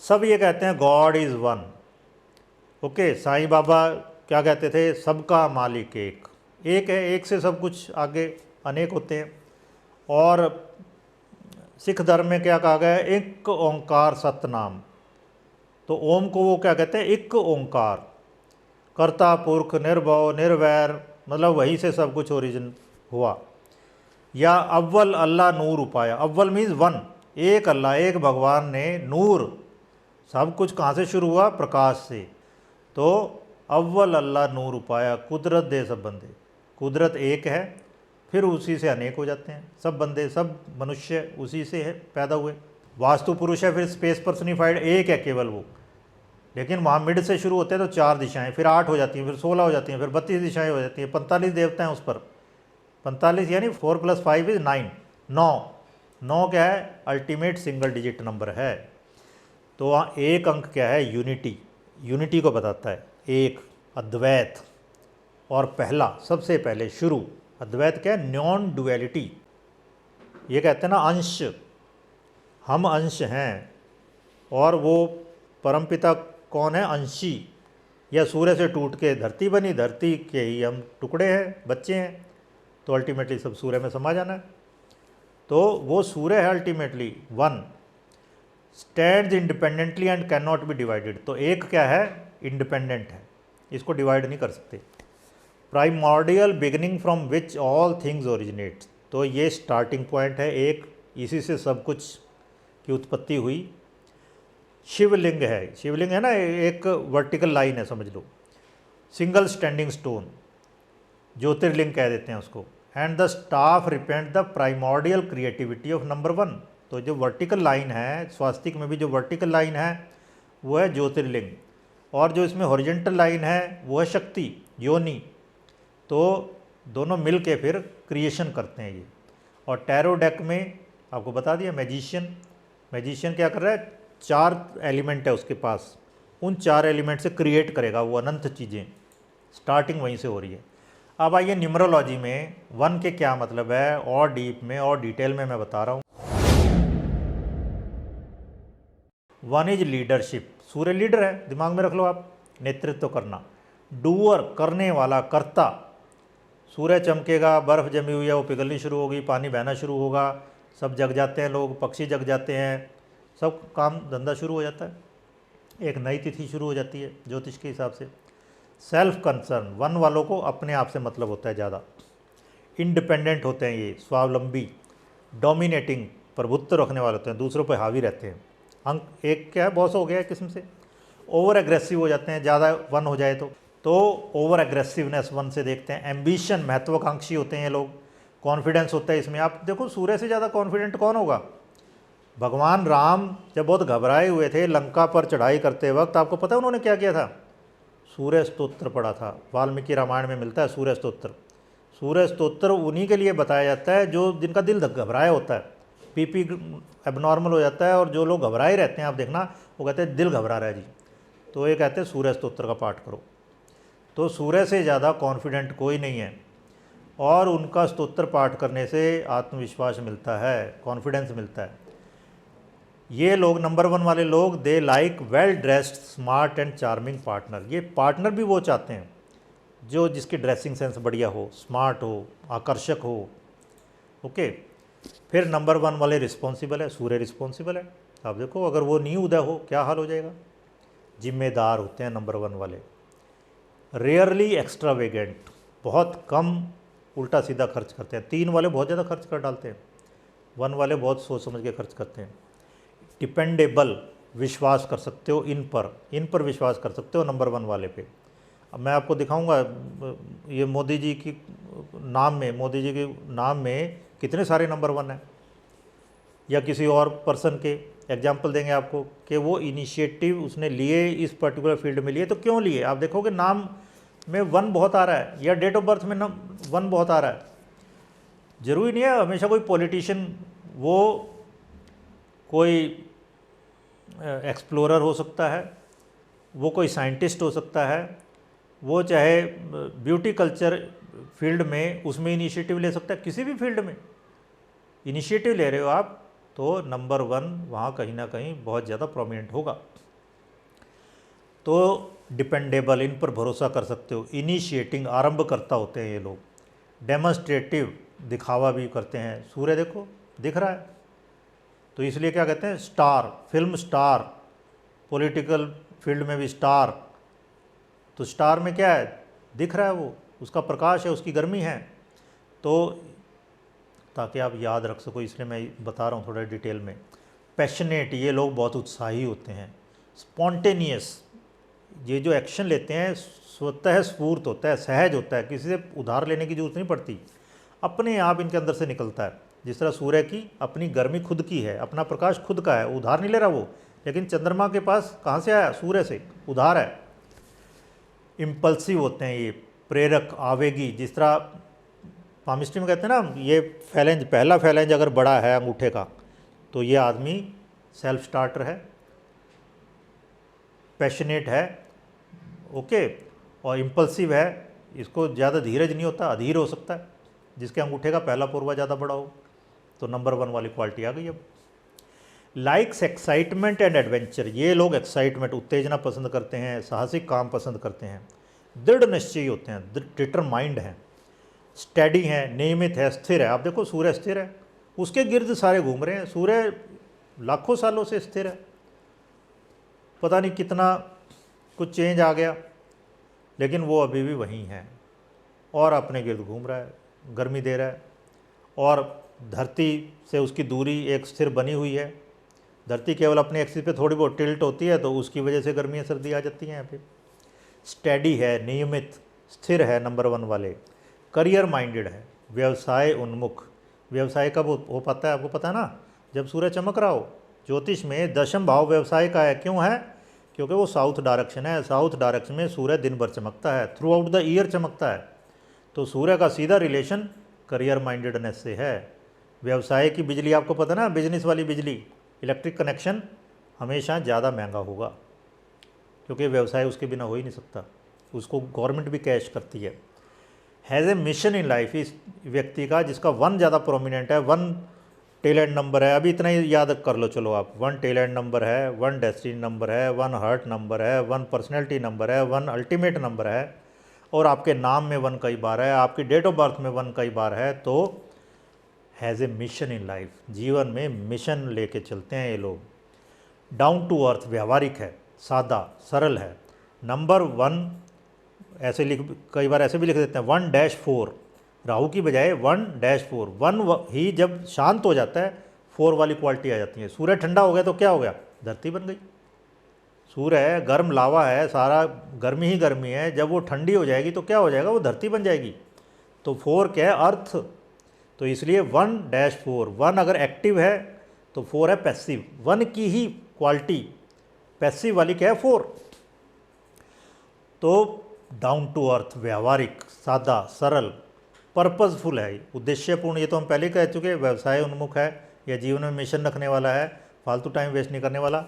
सब ये कहते हैं God is one. Okay, Sai Baba क्या कहते थे? सबका मालिक एक, एक है, एक से सब कुछ आगे अनेक होते हैं। और सिख धर्म में क्या कहा गया है? एक ओंकार सतनाम। तो ओम को वो क्या कहते हैं? एक ओंकार, कर्ता पुरख निर्भव निर्वैर, मतलब वहीं से सब कुछ ओरिजिन हुआ। या अव्वल अल्लाह नूर उपाया, अव्वल मीन्स वन, एक अल्लाह एक भगवान ने नूर, सब कुछ कहाँ से शुरू हुआ? प्रकाश से। तो अव्वल अल्लाह नूर उपाया, कुदरत दे सब बंदे, कुदरत एक है, फिर उसी से अनेक हो जाते हैं सब बंदे, सब मनुष्य उसी से है पैदा हुए। वास्तु पुरुष है, फिर स्पेस पर्सनिफाइड एक है केवल वो, लेकिन वहाँ मिड से शुरू होते हैं तो 4 दिशाएं, फिर 8 हो जाती हैं, फिर 16 हो जाती हैं, फिर 32 दिशाएं हो जाती हैं, 45 देवता हैं उस पर। 45 यानी 4 + 5 = 9। 9 क्या है? अल्टीमेट सिंगल डिजिट नंबर है। तो वहाँ एक अंक क्या है? यूनिटी, यूनिटी को बताता है, एक अद्वैत। और पहला, सबसे पहले शुरू, अद्वैत क्या है? Non duality. ये कहते हैं ना अंश, हम अंश हैं, और वो परमपिता कौन है? अंशी। या सूर्य से टूट के धरती बनी, धरती के ही हम टुकड़े हैं, बच्चे हैं, तो अल्टीमेटली सब सूर्य में समा जाना है। तो वो सूर्य है ultimately one, stands independently and can not be divided. तो एक क्या है? इंडिपेंडेंट है, इसको डिवाइड नहीं कर सकते। Primordial beginning from which all things originate, तो ये स्टार्टिंग पॉइंट है एक, इसी से सब कुछ की उत्पत्ति हुई। शिवलिंग है, शिवलिंग है ना, एक वर्टिकल लाइन है समझ लो, सिंगल स्टैंडिंग स्टोन, ज्योतिर्लिंग कह देते हैं उसको। And the staff represent the primordial creativity of number one. तो जो वर्टिकल लाइन है, स्वास्तिक में भी जो वर्टिकल लाइन है वो है ज्योतिर्लिंग, और जो इसमें हॉरिजॉन्टल लाइन है वो है शक्ति, योनि। तो दोनों मिल के फिर क्रिएशन करते हैं ये। और टैरो डेक में आपको बता दिया, मैजिशियन, मैजिशियन क्या कर रहा है? 4 एलिमेंट है उसके पास, उन 4 एलिमेंट से क्रिएट करेगा वो अनंत चीज़ें, स्टार्टिंग वहीं से हो रही है। अब आइए न्यूमरोलॉजी में वन के क्या मतलब है, और डीप में और डिटेल में मैं बता रहा हूँ। One is leadership, Surya leader है, दिमाग में रख लो आप, नेतृत्व करना। डूअर, करने वाला, कर्ता। सूर्य चमकेगा, बर्फ़ जमी हुई है वो पिघलनी शुरू होगी, पानी बहना शुरू होगा, सब जग जाते हैं, लोग पक्षी जग जाते हैं, सब काम धंधा शुरू हो जाता है, एक नई तिथि शुरू हो जाती है ज्योतिष के हिसाब से। सेल्फ कंसर्न, वन वालों को अपने आप से मतलब होता है ज़्यादा। इंडिपेंडेंट होते हैं ये, स्वावलंबी। डोमिनेटिंग, प्रभुत्व रखने वाले होते हैं, दूसरों पर हावी रहते हैं। अंक एक क्या है? बॉस हो गया है किस्म से। ओवर एग्रेसिव हो जाते हैं, ज़्यादा वन हो जाए तो ओवर एग्रेसिवनेस वन से देखते हैं। एम्बिशन, महत्वाकांक्षी होते हैं ये लोग। कॉन्फिडेंस होता है इसमें। आप देखो सूर्य से ज़्यादा कॉन्फिडेंट कौन होगा? भगवान राम जब बहुत घबराए हुए थे लंका पर चढ़ाई करते वक्त, आपको पता है उन्होंने क्या किया था? सूर्य स्तोत्र पढ़ा था। वाल्मीकि रामायण में मिलता है सूर्य स्तोत्र। सूर्य स्तोत्र उन्हीं के लिए बताया जाता है जो जिनका दिल घबराया होता है, पीपी एबनॉर्मल हो जाता है, और जो लोग घबराए रहते हैं, आप देखना वो कहते हैं दिल घबरा रहा है जी, तो ये कहते हैं सूर्य स्तोत्र का पाठ करो। तो सूर्य से ज़्यादा कॉन्फिडेंट कोई नहीं है, और उनका स्तोत्र पाठ करने से आत्मविश्वास मिलता है, कॉन्फिडेंस मिलता है। ये लोग नंबर वन वाले लोग, they like well dressed smart and charming partner. ये पार्टनर भी वो चाहते हैं जो जिसकी ड्रेसिंग सेंस बढ़िया हो, स्मार्ट हो, आकर्षक हो। ओके, फिर नंबर वन वाले रिस्पॉन्सिबल है, सूर्य रिस्पॉन्सिबल है। आप देखो अगर वो नहीं उदय हो क्या हाल हो जाएगा। जिम्मेदार होते हैं नंबर वन वाले। रेयरली एक्स्ट्रावेगेंट, बहुत कम उल्टा सीधा खर्च करते हैं। 3 वाले बहुत ज़्यादा खर्च कर डालते हैं, 1 वाले बहुत सोच समझ के खर्च करते हैं। डिपेंडेबल, विश्वास कर सकते हो इन पर विश्वास कर सकते हो नंबर 1 वाले पे। अब मैं आपको दिखाऊंगा ये मोदी जी की नाम में, मोदी जी के नाम में कितने सारे नंबर 1 हैं, या किसी और पर्सन के एग्जाम्पल देंगे आपको कि वो इनिशिएटिव उसने लिए इस पर्टिकुलर फील्ड में लिए, तो क्यों लिए। आप देखोगे नाम में 1 बहुत आ रहा है, या डेट ऑफ बर्थ में 1 बहुत आ रहा है। ज़रूरी नहीं है हमेशा कोई पॉलिटिशियन, वो कोई एक्सप्लोरर हो सकता है, वो कोई साइंटिस्ट हो सकता है, वो चाहे ब्यूटी कल्चर फील्ड में उसमें इनिशिएटिव ले सकता है। किसी भी फील्ड में इनिशिएटिव ले रहे हो आप तो नंबर 1 वहाँ कहीं ना कहीं बहुत ज़्यादा प्रोमिनेंट होगा। तो डिपेंडेबल, इन पर भरोसा कर सकते हो। इनिशिएटिंग, आरंभकर्ता होते हैं ये लोग। डेमोन्स्ट्रेटिव, दिखावा भी करते हैं। सूर्य देखो दिख रहा है, तो इसलिए क्या कहते हैं, star, film star, political field में भी स्टार। तो स्टार में क्या है, दिख रहा है, वो उसका प्रकाश है, उसकी गर्मी है। तो ताकि आप याद रख सको इसलिए मैं बता रहा हूँ थोड़ा डिटेल में। पैशनेट, ये लोग बहुत उत्साही होते हैं। स्पॉन्टेनियस, ये जो एक्शन लेते हैं स्वतः स्फूर्त होता है, सहज होता है, किसी से उधार लेने की जरूरत नहीं पड़ती, अपने आप इनके अंदर से निकलता है। जिस तरह सूर्य की अपनी गर्मी खुद की है, अपना प्रकाश खुद का है, उधार नहीं ले रहा वो। लेकिन चंद्रमा के पास कहाँ से आया, सूर्य से, उधार है। इम्पल्सिव होते हैं ये, प्रेरक, आवेगी। जिस तरह पामिस्ट्री में कहते हैं ना, ये फैलेंज, पहला फैलेंज अगर बड़ा है अंगूठे का, तो ये आदमी सेल्फ स्टार्टर है, पैशनेट है, ओके, और इम्पल्सिव है। इसको ज़्यादा धीरज नहीं होता, अधीर हो सकता है, जिसके अंगूठे का पहला पोरवा ज़्यादा बड़ा हो। तो नंबर 1 वाली क्वालिटी आ गई अब। लाइक्स एक्साइटमेंट एंड एडवेंचर, ये लोग एक्साइटमेंट, उत्तेजना पसंद करते हैं, साहसिक काम पसंद करते हैं। दृढ़ निश्चयी होते हैं, डिटरमाइंड हैं। स्टडी हैं, नियमित है, स्थिर है। आप देखो सूर्य स्थिर है, उसके गिर्द सारे घूम रहे हैं। सूर्य लाखों सालों से स्थिर है, पता नहीं कितना कुछ चेंज आ गया, लेकिन वो अभी भी वहीं है और अपने गिर्द घूम रहा है, गर्मी दे रहा है। और धरती से उसकी दूरी एक स्थिर बनी हुई है। धरती केवल अपने एक्सिस पे थोड़ी बहुत टिल्ट होती है, तो उसकी वजह से गर्मी सर्दी आ जाती है यहाँ पे। स्टडी है, नियमित, स्थिर है नंबर 1 वाले। करियर माइंडेड है, व्यवसाय उन्मुख। व्यवसाय कब हो पाता है आपको पता है ना, जब सूर्य चमक रहा हो। ज्योतिष में 10th भाव व्यवसाय का है, क्यों है, क्योंकि वो साउथ डायरेक्शन है। साउथ डायरेक्शन में सूर्य दिन भर चमकता है, थ्रू आउट द ईयर चमकता है। तो सूर्य का सीधा रिलेशन करियर माइंडेडनेस से है। व्यवसाय की बिजली आपको पता ना, बिजनेस वाली बिजली, इलेक्ट्रिक कनेक्शन हमेशा ज़्यादा महंगा होगा, क्योंकि व्यवसाय उसके बिना हो ही नहीं सकता, उसको गवर्नमेंट भी कैश करती है। Has a mission in life, इस व्यक्ति का जिसका 1 ज़्यादा प्रोमिनेंट है, 1 टेलेंट नंबर है। अभी इतना ही याद कर लो चलो आप, 1 टेलेंट नंबर है, 1 डेस्टिनी नंबर है, 1 हार्ट नंबर है, 1 पर्सनैलिटी नंबर है, 1 अल्टीमेट नंबर है, और आपके नाम में 1 कई बार है, आपकी डेट ऑफ बर्थ में 1 कई बार है। तो has a mission in life, जीवन में मिशन लेके चलते हैं ये लोग। डाउन टू अर्थ, व्यवहारिक है, सादा सरल है। नंबर 1 ऐसे लिख, कई बार ऐसे भी लिख देते हैं 1-4, राहु की बजाय 1-4। 1 ही जब शांत हो जाता है 4 वाली क्वालिटी आ जाती है। सूर्य ठंडा हो गया तो क्या हो गया, धरती बन गई। सूर्य है, गर्म लावा है, सारा गर्मी ही गर्मी है, जब वो ठंडी हो जाएगी तो क्या हो जाएगा, वो धरती बन जाएगी। तो 4 क्या है, अर्थ। तो इसलिए 1-4, 1 अगर एक्टिव है तो 4 है पैसिव। 1 की ही क्वालिटी पैसिव वाली क्या है, 4। तो डाउन टू अर्थ, व्यवहारिक, सादा सरल, पर्पसफुल है, उद्देश्यपूर्ण। ये तो हम पहले कह चुके, व्यवसाय उन्मुख है, या जीवन में मिशन रखने वाला है, फालतू टाइम वेस्ट नहीं करने वाला।